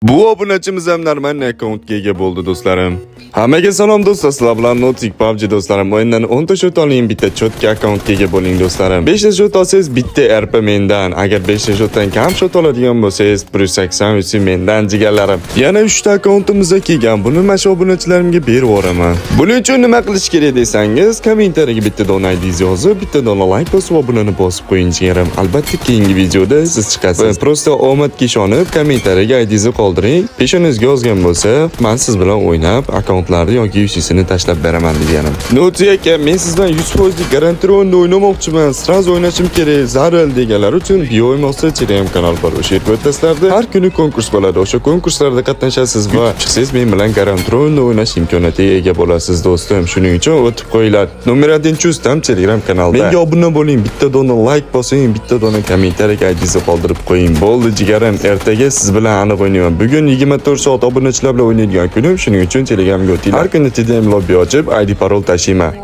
Bu obunachimiz ham normal akkauntga ega bo'ldi do'stlarim. Hammaga salom do'stlar, sizlar bilan Notik PUBG do'stlarim. O'yindan 10 ta shot oling, bitta cho'tka akkauntga ega bo'ling do'stlarim. 5 ta shot olsangiz bitta RP mendan, agar 5 ta shotdan kam shot oladigan bo'lsangiz 180 usi mendan jigarlarim. Yana 3 ta akkauntimizga kelgan. Buni mana shu obunachilarimga berib yuboraman. Buning uchun nima qilish kerak desangiz, kommentariyaga bitta dona idingizni yozib, bitta dona like bosib, obunani bosib qo'ying jigarim. Albatta keyingi videoda siz chiqasiz. Prosta omadga ishonib, kommentariyaga idingizni qoldiring. Peshonangizga yozgan bo'lsa, men siz bilan o'ynab, akkauntlarni yoki UC'sini tashlab beraman deganim. Notik aka, men sizdan 100% garantirovni o'ynamoqchiman. Sraz o'ynashim kerak, zarur deganlar uchun Bioy Master Telegram kanal bor. O'sha yerga o'tasizlarda har kuni konkurs bo'ladi. O'sha konkurslarda qatnashasiz va chiqsangiz men bilan garantirovni o'ynash imkoniyatiga ega bo'lasiz do'stim. Shuning uchun o'tib qo'yinglar. Nomer 1 Telegram kanalda. Menga obuna bo'ling, bitta dona like bosing, bitta dona kommentariyaga idingizni qoldirib qo'ying. Bo'ldi jigarim, ertaga siz bilan aniq o'ynayman. Bugun 24 soat obunachilar bilan o'ynaydigan kunim, shuning uchun Telegramga o'ting. Har kuni TDM lobby ochib, ID parol tashiyman.